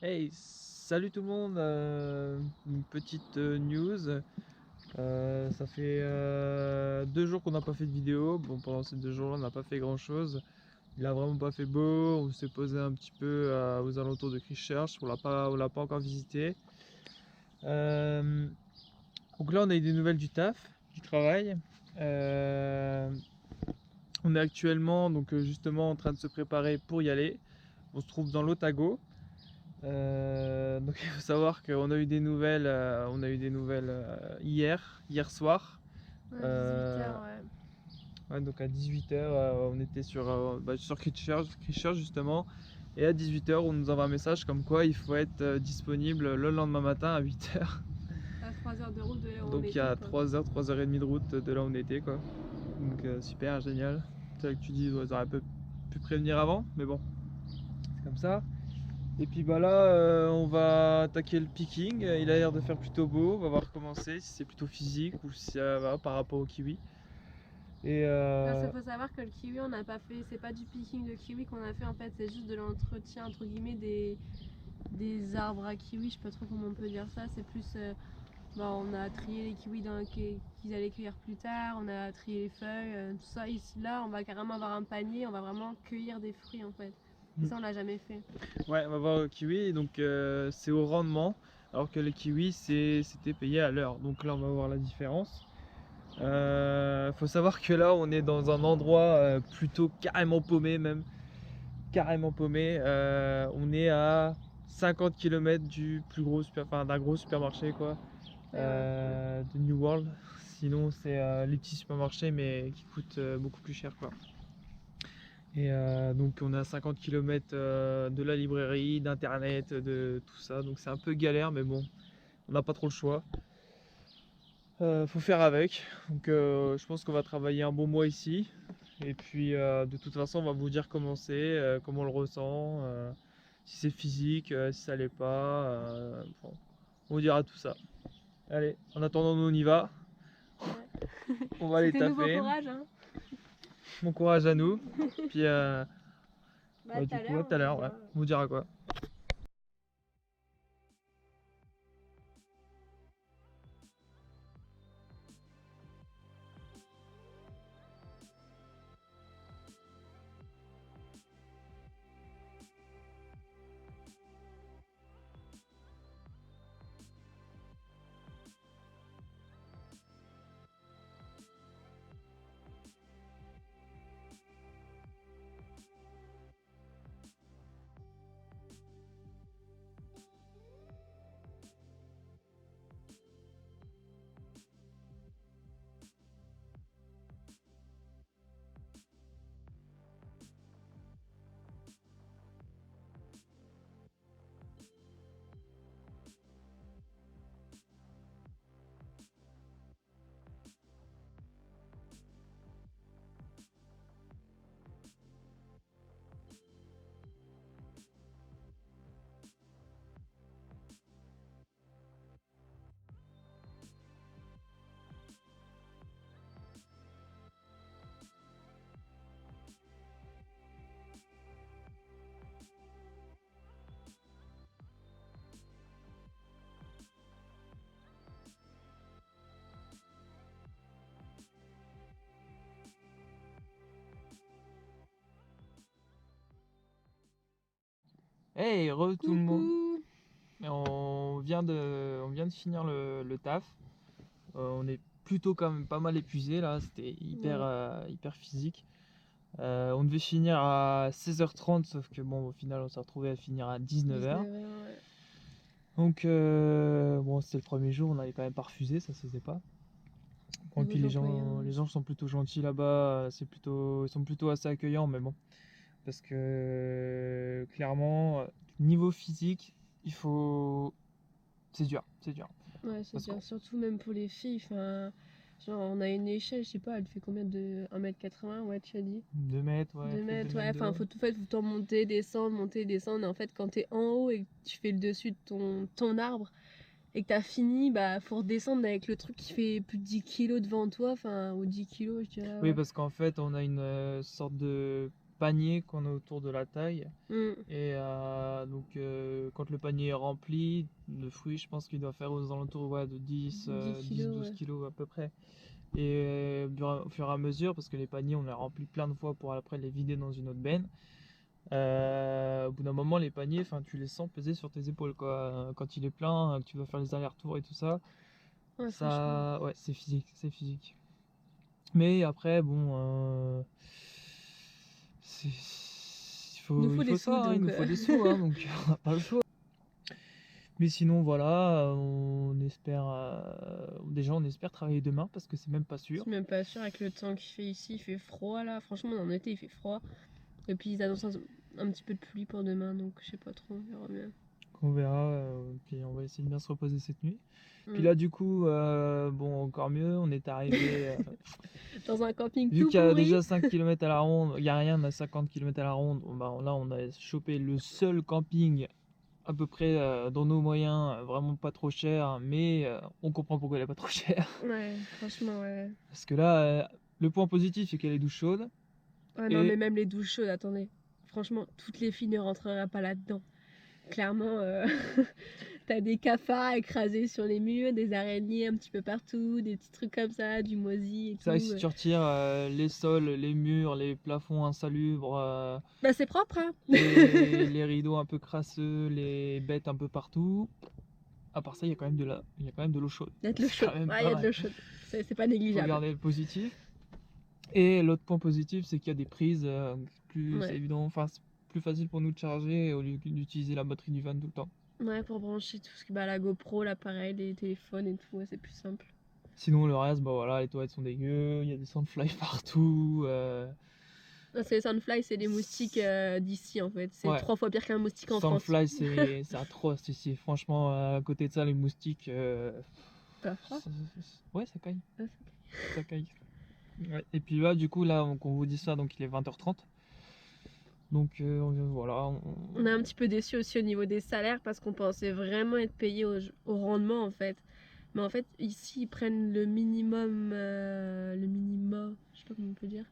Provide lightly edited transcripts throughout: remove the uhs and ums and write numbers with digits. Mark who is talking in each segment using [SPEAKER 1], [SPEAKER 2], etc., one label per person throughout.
[SPEAKER 1] Hey, salut tout le monde, une petite news. Ça fait 2 jours qu'on n'a pas fait de vidéo. Bon, pendant ces 2 jours-là, on n'a pas fait grand-chose. Il a vraiment pas fait beau. On s'est posé un petit peu aux alentours de Christchurch. On l'a pas encore visité. Euh, donc là, on a eu des nouvelles du taf, du travail. Euh, on est actuellement donc justement en train de se préparer pour y aller. On se trouve dans l'Otago. Donc il faut savoir qu'on a eu des nouvelles, hier soir.
[SPEAKER 2] Ouais, 18 h,
[SPEAKER 1] Euh,
[SPEAKER 2] ouais.
[SPEAKER 1] ouais, donc à 18h, on était sur Christchurch justement. Et à 18h, on nous envoie un message comme quoi il faut être disponible le lendemain matin à 8h.
[SPEAKER 2] À 3 heures de route de là où on
[SPEAKER 1] Donc il y
[SPEAKER 2] était,
[SPEAKER 1] a
[SPEAKER 2] quoi.
[SPEAKER 1] 3h, 3h30 de route de là où on était, quoi. Donc super, génial. C'est là que tu dis, ouais, ils auraient pu prévenir avant, mais bon, c'est comme ça. Et puis bah là, on va attaquer le picking. Il a l'air de faire plutôt beau. On va voir comment c'est, si c'est plutôt physique ou si ça va par rapport au kiwi. Et
[SPEAKER 2] Parce qu'il faut savoir que le kiwi, on n'a pas fait. C'est pas du picking de kiwi qu'on a fait en fait, c'est juste de l'entretien, entre guillemets, des arbres à kiwi. Je sais pas trop comment on peut dire ça. C'est plus. On a trié les kiwis qu'ils allaient cueillir plus tard, on a trié les feuilles, tout ça. Ici, là, on va carrément avoir un panier, on va vraiment cueillir des fruits en fait. Et ça, on l'a jamais fait.
[SPEAKER 1] ouais, on va voir le kiwi. Donc c'est au rendement, alors que le kiwi c'était payé à l'heure. Donc là, on va voir la différence. Faut savoir que là, on est dans un endroit plutôt carrément paumé, même carrément paumé. On est à 50 km d'un gros supermarché, quoi.
[SPEAKER 2] Et ouais.
[SPEAKER 1] De New World. Sinon, c'est les petits supermarchés, mais qui coûtent beaucoup plus cher, quoi. Et donc, on est à 50 km de la librairie, d'internet, de tout ça. Donc, c'est un peu galère, mais bon, on n'a pas trop le choix. Faut faire avec. Donc, je pense qu'on va travailler un bon mois ici. Et puis, de toute façon, on va vous dire comment c'est, comment on le ressent, si c'est physique, si ça l'est pas. Bon, on vous dira tout ça. Allez, en attendant, nous on y va.
[SPEAKER 2] Ouais.
[SPEAKER 1] On va aller
[SPEAKER 2] C'était nouveau
[SPEAKER 1] taffer.
[SPEAKER 2] courage, hein.
[SPEAKER 1] Bon courage à nous. Puis
[SPEAKER 2] Bah, tout
[SPEAKER 1] du
[SPEAKER 2] à
[SPEAKER 1] coup, à
[SPEAKER 2] l'heure,
[SPEAKER 1] tout à
[SPEAKER 2] on vous
[SPEAKER 1] l'heure, ouais.
[SPEAKER 2] dira.
[SPEAKER 1] On vous dira quoi. Hey, re tout le monde.
[SPEAKER 2] Coucou.
[SPEAKER 1] On vient de finir le taf. On est plutôt quand même pas mal épuisé là. C'était
[SPEAKER 2] Ouais.
[SPEAKER 1] hyper physique. On devait finir à 16h30, sauf que bon, au final, on s'est retrouvé à finir à 19h.
[SPEAKER 2] 19 h, ouais.
[SPEAKER 1] Donc, bon, c'était le premier jour, on n'avait quand même pas refusé, ça se faisait pas. Bon, et puis
[SPEAKER 2] Nouveaux employeurs.
[SPEAKER 1] les gens sont plutôt gentils là-bas, ils sont plutôt assez accueillants, mais bon, parce que clairement, niveau physique, il faut, c'est dur,
[SPEAKER 2] Ouais, c'est
[SPEAKER 1] parce que
[SPEAKER 2] dur. Surtout même pour les filles. Enfin, genre, on a une échelle, je sais pas, elle fait combien de 1,80 m, ouais, tu as dit?
[SPEAKER 1] 2 mètres, ouais,
[SPEAKER 2] 2
[SPEAKER 1] peut-être 2
[SPEAKER 2] mètres, ouais.
[SPEAKER 1] mètres
[SPEAKER 2] Enfin,
[SPEAKER 1] de,
[SPEAKER 2] faut tout faire, faut en monter, descendre. Et en fait, quand t'es en haut et que tu fais le dessus de ton arbre et que t'as fini, bah, faut redescendre avec le truc qui fait plus de 10 kilos devant toi. Enfin, ou 10 kilos, je dirais,
[SPEAKER 1] oui,
[SPEAKER 2] ouais.
[SPEAKER 1] parce qu'en fait, on a une sorte de panier qu'on a autour de la taille.
[SPEAKER 2] Mm.
[SPEAKER 1] Et donc quand le panier est rempli de fruits, je pense qu'il doit faire aux alentours de 10, 10-12
[SPEAKER 2] ouais.
[SPEAKER 1] kilos à peu près. Et au fur et à mesure, parce que les paniers, on les remplit plein de fois pour après les vider dans une autre benne. Au bout d'un moment, les paniers, tu les sens peser sur tes épaules, quoi. Quand il est plein, que tu vas faire les allers-retours et tout ça,
[SPEAKER 2] Ouais, franchement.
[SPEAKER 1] ça, ouais, c'est physique, c'est physique. Mais après, bon,
[SPEAKER 2] Il nous faut
[SPEAKER 1] il
[SPEAKER 2] des
[SPEAKER 1] faut
[SPEAKER 2] sous,
[SPEAKER 1] ça, hein, il
[SPEAKER 2] donc,
[SPEAKER 1] nous faut des sous, hein, donc on n'a pas le choix. Mais sinon, voilà, on espère, déjà, on espère travailler demain parce que c'est même pas
[SPEAKER 2] je
[SPEAKER 1] sûr.
[SPEAKER 2] suis même pas sûre avec le temps qu'il fait ici, il fait froid là. Franchement, en été, il fait froid. Et puis ils annoncent un petit peu de pluie pour demain, donc je sais pas trop, on verra bien.
[SPEAKER 1] On verra, puis on va essayer de bien se reposer cette nuit. Puis
[SPEAKER 2] Mm.
[SPEAKER 1] là, du coup, bon, encore mieux, on est arrivé.
[SPEAKER 2] Dans un camping
[SPEAKER 1] Vu
[SPEAKER 2] tout
[SPEAKER 1] qu'il y a
[SPEAKER 2] pourri.
[SPEAKER 1] déjà 5 km à la ronde, il n'y a rien, on a 50 km à la ronde. Bon, bah, là, on a chopé le seul camping à peu près dans nos moyens, vraiment pas trop cher, mais on comprend pourquoi il est pas trop cher.
[SPEAKER 2] Ouais, franchement, ouais.
[SPEAKER 1] Parce que là, le point positif, c'est qu'il y a les douches chaudes.
[SPEAKER 2] Ah non,
[SPEAKER 1] Et
[SPEAKER 2] mais même les douches chaudes, attendez. Franchement, toutes les filles ne rentreraient pas là-dedans. Clairement, t'as des cafards écrasés sur les murs, des araignées un petit peu partout, des petits trucs comme ça, du moisi et
[SPEAKER 1] c'est vrai que
[SPEAKER 2] tout.
[SPEAKER 1] si tu retires les sols, les murs, les plafonds insalubres,
[SPEAKER 2] Bah c'est propre, hein.
[SPEAKER 1] les rideaux un peu crasseux, les bêtes un peu partout, à part ça, il y a quand même de l'eau chaude.
[SPEAKER 2] Il y a de l'eau
[SPEAKER 1] C'est
[SPEAKER 2] chaude.
[SPEAKER 1] quand même
[SPEAKER 2] Ouais,
[SPEAKER 1] pas
[SPEAKER 2] il y a de
[SPEAKER 1] mal.
[SPEAKER 2] l'eau chaude. C'est pas
[SPEAKER 1] Faut
[SPEAKER 2] négligeable.
[SPEAKER 1] garder le positif. Et l'autre point positif, c'est qu'il y a des prises plus
[SPEAKER 2] Ouais.
[SPEAKER 1] évident, c'est plus facile pour nous de charger au lieu d'utiliser la batterie du van tout le temps.
[SPEAKER 2] Ouais, pour brancher tout ce qui la GoPro, l'appareil, les téléphones et tout, ouais, c'est plus simple.
[SPEAKER 1] Sinon, le reste, bah voilà, les toilettes sont dégueu, il y a des sandflies partout.
[SPEAKER 2] Non, c'est les Sandfly, c'est les moustiques d'ici en fait. C'est
[SPEAKER 1] Ouais.
[SPEAKER 2] 3 fois pire qu'un moustique en France.
[SPEAKER 1] Sandfly, c'est atroce ici. Franchement, à côté de ça, les moustiques.
[SPEAKER 2] Pas froid.
[SPEAKER 1] Ouais, ça caille.
[SPEAKER 2] Ah,
[SPEAKER 1] Ça caille. Ouais. Et puis là, du coup, là, on vous dit ça, donc il est 20h30. Donc voilà.
[SPEAKER 2] On est un petit peu déçus aussi au niveau des salaires parce qu'on pensait vraiment être payé au rendement en fait. Mais en fait, ici, ils prennent le minimum, je sais pas comment on peut dire,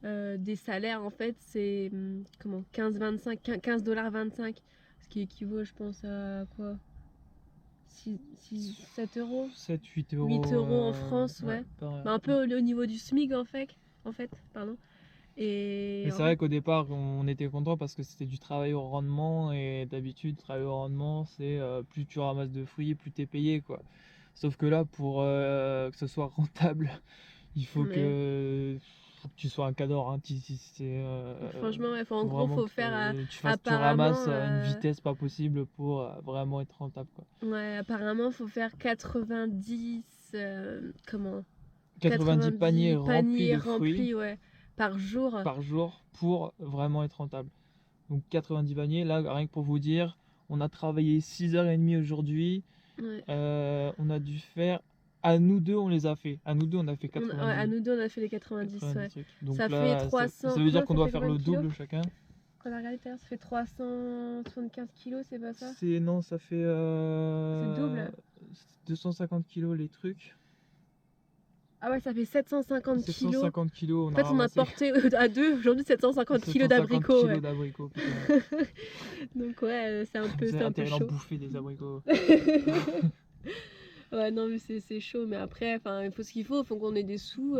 [SPEAKER 2] des salaires en fait, c'est comment 15,25, 15,25$, ce qui équivaut, je pense, à quoi 7 euros
[SPEAKER 1] 7, 8 euros.
[SPEAKER 2] 8 euros en France, ouais. Bah, un peu au niveau du SMIC en fait, pardon. Et
[SPEAKER 1] Mais c'est vrai qu'au départ, on était content parce que c'était du travail au rendement et d'habitude, travail au rendement, c'est plus tu ramasses de fruits, plus t'es payé, quoi. Sauf que là, pour que ce soit rentable, il faut que tu sois un cador. Hein.
[SPEAKER 2] Franchement, ouais, en
[SPEAKER 1] faut
[SPEAKER 2] gros,
[SPEAKER 1] vraiment
[SPEAKER 2] faut
[SPEAKER 1] que
[SPEAKER 2] faire
[SPEAKER 1] tu ramasses à une vitesse pas possible pour vraiment être rentable, quoi.
[SPEAKER 2] Ouais, apparemment, faut faire 90
[SPEAKER 1] 90 paniers remplis de fruits
[SPEAKER 2] ouais, par jour.
[SPEAKER 1] par jour pour vraiment être rentable. Donc 90 paniers, là rien que pour vous dire, on a travaillé 6h30 aujourd'hui.
[SPEAKER 2] Ouais.
[SPEAKER 1] On a dû faire, à nous deux on les a fait. À nous deux on a fait 90.
[SPEAKER 2] Ouais, à nous deux, on a fait les 90, ouais.
[SPEAKER 1] trucs. Donc
[SPEAKER 2] ça
[SPEAKER 1] là,
[SPEAKER 2] fait 300.
[SPEAKER 1] ça veut dire qu'on doit faire le double chacun.
[SPEAKER 2] On a regardé tout à l'heure, ça fait 375 kilos, c'est pas ça?
[SPEAKER 1] Non, ça fait
[SPEAKER 2] C'est double.
[SPEAKER 1] 250 kilos les trucs.
[SPEAKER 2] Ah ouais, ça fait 750 kilos.
[SPEAKER 1] 750 kilos.
[SPEAKER 2] En fait, on a porté à deux aujourd'hui 750 kilos d'abricots.
[SPEAKER 1] Kilos d'abricots,
[SPEAKER 2] Donc ouais, c'est un peu,
[SPEAKER 1] chaud.
[SPEAKER 2] chaud.
[SPEAKER 1] Bouffer des abricots.
[SPEAKER 2] Ouais, non, mais c'est chaud. Mais après, il faut ce qu'il faut. Il faut qu'on ait des sous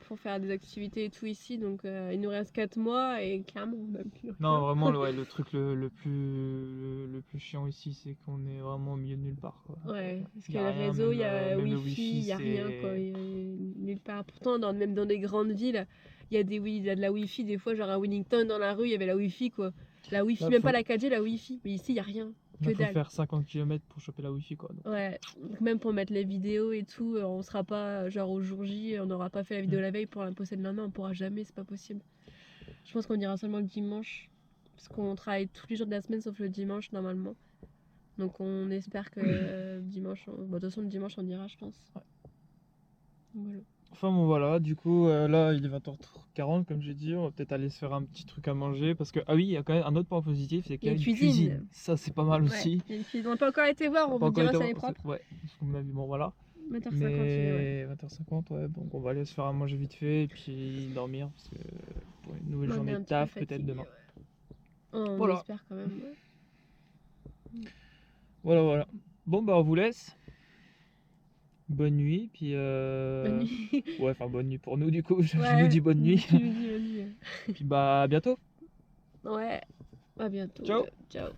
[SPEAKER 2] pour faire des activités et tout ici. Donc, il nous reste 4 mois et clairement, on n'a plus rien.
[SPEAKER 1] Non, vraiment, le truc le plus chiant ici, c'est qu'on est vraiment au milieu de nulle part, quoi.
[SPEAKER 2] Ouais, parce qu'il y a le réseau, il y a Wi-Fi, il n'y a rien, quoi. Y a nulle part. Pourtant, même dans des grandes villes, il y a de la Wi-Fi. Des fois, genre à Wellington, dans la rue, il y avait la Wi-Fi, quoi. La Wi-Fi, même pas la 4G, la Wi-Fi. Mais ici, il n'y a rien.
[SPEAKER 1] Il faut faire 50 km pour choper la Wi-Fi, quoi. Donc.
[SPEAKER 2] Ouais, donc même pour mettre les vidéos et tout, on sera pas, genre au jour J, on n'aura pas fait la vidéo la veille pour la poster le lendemain, on pourra jamais, c'est pas possible. Je pense qu'on ira seulement le dimanche, parce qu'on travaille tous les jours de la semaine sauf le dimanche normalement. Donc on espère que dimanche, de toute façon le dimanche on ira, je pense.
[SPEAKER 1] Ouais.
[SPEAKER 2] Voilà.
[SPEAKER 1] Enfin bon voilà, du coup là il est 20h40 comme j'ai dit, on va peut-être aller se faire un petit truc à manger parce que ah oui il y a quand même un autre point positif, c'est qu'il y a une cuisine. Ça c'est pas mal aussi.
[SPEAKER 2] Il y a une cuisine. On n'a pas encore été voir, on vous dira si elle est propre.
[SPEAKER 1] Ouais, parce qu'on a vu, bon voilà.
[SPEAKER 2] 20h50,
[SPEAKER 1] mais 20h50 ouais, donc on va aller se faire à manger vite fait et puis dormir parce que pour une nouvelle journée de taf peut-être demain.
[SPEAKER 2] On
[SPEAKER 1] voilà.
[SPEAKER 2] espère quand même. Ouais.
[SPEAKER 1] Voilà. Bon, bah, on vous laisse. Bonne nuit, puis
[SPEAKER 2] Bonne nuit.
[SPEAKER 1] ouais, enfin bonne nuit pour nous du coup, je
[SPEAKER 2] Ouais,
[SPEAKER 1] nous dis bonne nuit.
[SPEAKER 2] tu nous dis bonne nuit.
[SPEAKER 1] Puis bah à bientôt.
[SPEAKER 2] Ouais, à bientôt.
[SPEAKER 1] Ciao.
[SPEAKER 2] Ciao.